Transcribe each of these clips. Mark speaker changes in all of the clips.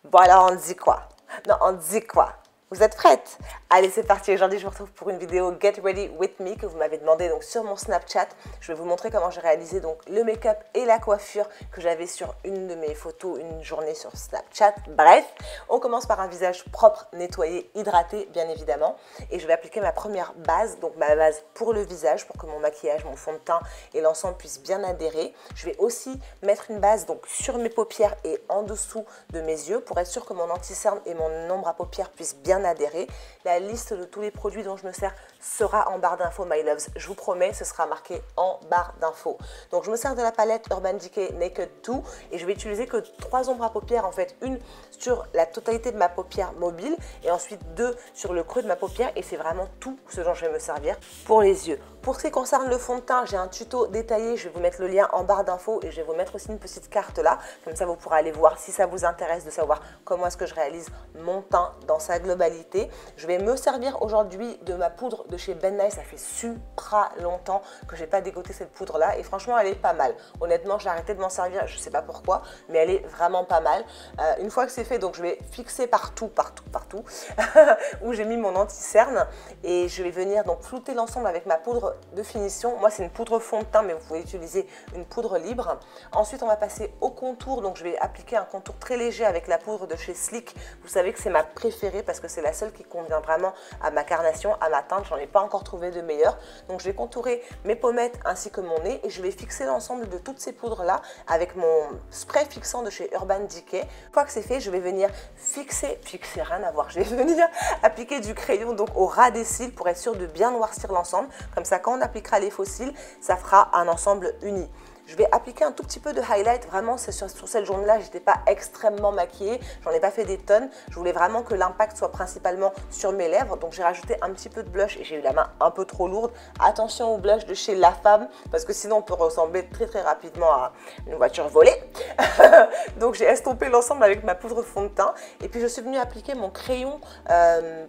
Speaker 1: Bon alors on dit quoi? Non, on dit quoi? Vous êtes prêtes? Allez, c'est parti. Aujourd'hui, je vous retrouve pour une vidéo Get Ready With Me que vous m'avez demandé donc sur mon Snapchat. Je vais vous montrer comment j'ai réalisé donc le make-up et la coiffure que j'avais sur une de mes photos, une journée sur Snapchat. Bref, on commence par un visage propre, nettoyé, hydraté, bien évidemment. Et je vais appliquer ma première base, donc ma base pour le visage, pour que mon maquillage, mon fond de teint et l'ensemble puissent bien adhérer. Je vais aussi mettre une base donc sur mes paupières et en dessous de mes yeux pour être sûr que mon anti-cerne et mon ombre à paupières puissent bien adhérer. La liste de tous les produits dont je me sers sera en barre d'infos, my loves. Je vous promets, ce sera marqué en barre d'infos. Donc je me sers de la palette Urban Decay Naked 2 et je vais utiliser que 3 ombres à paupières, en fait, une sur la totalité de ma paupière mobile et ensuite 2 sur le creux de ma paupière, et c'est vraiment tout ce dont je vais me servir pour les yeux. Pour ce qui concerne le fond de teint, j'ai un tuto détaillé, je vais vous mettre le lien en barre d'infos et je vais vous mettre aussi une petite carte là, comme ça vous pourrez aller voir si ça vous intéresse de savoir comment est-ce que je réalise mon teint dans sa globalité. Je vais me servir aujourd'hui de ma poudre de chez Ben Nye, ça fait super longtemps que j'ai pas dégoté cette poudre là et franchement elle est pas mal. Honnêtement j'ai arrêté de m'en servir, je sais pas pourquoi, mais elle est vraiment pas mal. Une fois que c'est fait, donc je vais fixer partout où j'ai mis mon anti-cerne et je vais venir donc flouter l'ensemble avec ma poudre de finition. Moi c'est une poudre fond de teint, mais vous pouvez utiliser une poudre libre. Ensuite on va passer au contour, donc je vais appliquer un contour très léger avec la poudre de chez Sleek. Vous savez que c'est ma préférée parce que c'est la seule qui convient vraiment à ma carnation, à ma teinte. J'en ai pas encore trouvé de meilleure. Donc je vais contourer mes pommettes ainsi que mon nez et je vais fixer l'ensemble de toutes ces poudres là avec mon spray fixant de chez Urban Decay. Une fois que c'est fait, je vais venir fixer rien à voir, je vais venir appliquer du crayon donc au ras des cils pour être sûr de bien noircir l'ensemble. Comme ça, quand on appliquera les faux cils, ça fera un ensemble uni. Je vais appliquer un tout petit peu de highlight, vraiment sur cette journée-là, je n'étais pas extrêmement maquillée, j'en ai pas fait des tonnes, je voulais vraiment que l'impact soit principalement sur mes lèvres, donc j'ai rajouté un petit peu de blush et j'ai eu la main un peu trop lourde. Attention au blush de chez La Femme, parce que sinon on peut ressembler très rapidement à une voiture volée. Donc j'ai estompé l'ensemble avec ma poudre fond de teint et puis je suis venue appliquer mon crayon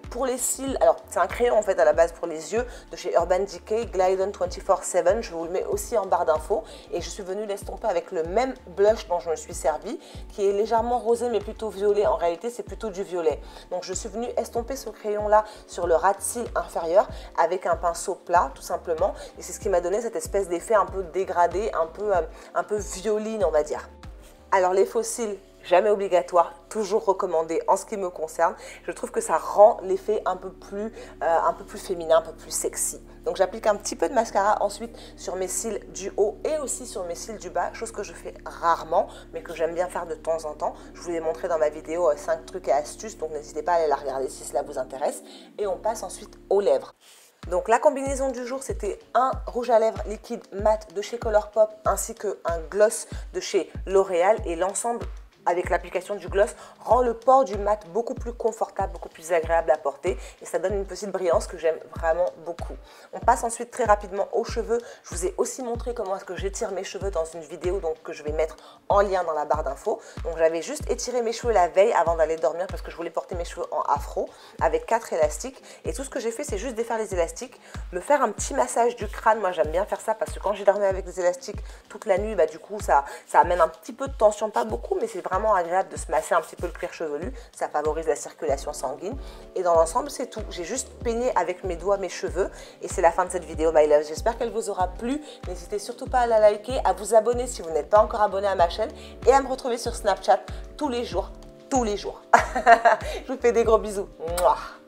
Speaker 1: pour les cils. Alors c'est un crayon en fait à la base pour les yeux de chez Urban Decay, Glidden 24/7, je vous le mets aussi en barre d'infos et je suis venue l'estomper avec le même blush dont je me suis servi, qui est légèrement rosé mais plutôt violet. En réalité, c'est plutôt du violet. Donc, je suis venue estomper ce crayon-là sur le ras de cils inférieur avec un pinceau plat, tout simplement. Et c'est ce qui m'a donné cette espèce d'effet un peu dégradé, un peu violine, on va dire. Alors, les faux cils, jamais obligatoire, toujours recommandé en ce qui me concerne. Je trouve que ça rend l'effet un peu plus féminin, un peu plus sexy. Donc j'applique un petit peu de mascara ensuite sur mes cils du haut et aussi sur mes cils du bas, chose que je fais rarement, mais que j'aime bien faire de temps en temps. Je vous l'ai montré dans ma vidéo 5 trucs et astuces, donc n'hésitez pas à aller la regarder si cela vous intéresse. Et on passe ensuite aux lèvres. Donc la combinaison du jour, c'était un rouge à lèvres liquide mat de chez Colourpop ainsi qu'un gloss de chez L'Oréal, et l'ensemble avec l'application du gloss rend le port du mat beaucoup plus confortable, beaucoup plus agréable à porter et ça donne une petite brillance que j'aime vraiment beaucoup. On passe ensuite très rapidement aux cheveux. Je vous ai aussi montré comment est-ce que j'étire mes cheveux dans une vidéo donc, que je vais mettre en lien dans la barre d'infos. Donc j'avais juste étiré mes cheveux la veille avant d'aller dormir parce que je voulais porter mes cheveux en afro avec 4 élastiques, et tout ce que j'ai fait c'est juste défaire les élastiques, me faire un petit massage du crâne. Moi j'aime bien faire ça parce que quand j'ai dormi avec des élastiques toute la nuit, bah, du coup ça amène un petit peu de tension, pas beaucoup, mais c'est vraiment agréable de se masser un petit peu le cuir chevelu, ça favorise la circulation sanguine et dans l'ensemble c'est tout. J'ai juste peigné avec mes doigts mes cheveux et c'est la fin de cette vidéo, my love. J'espère qu'elle vous aura plu. N'hésitez surtout pas à la liker, à vous abonner si vous n'êtes pas encore abonné à ma chaîne et à me retrouver sur Snapchat tous les jours. Je vous fais des gros bisous. Mouah.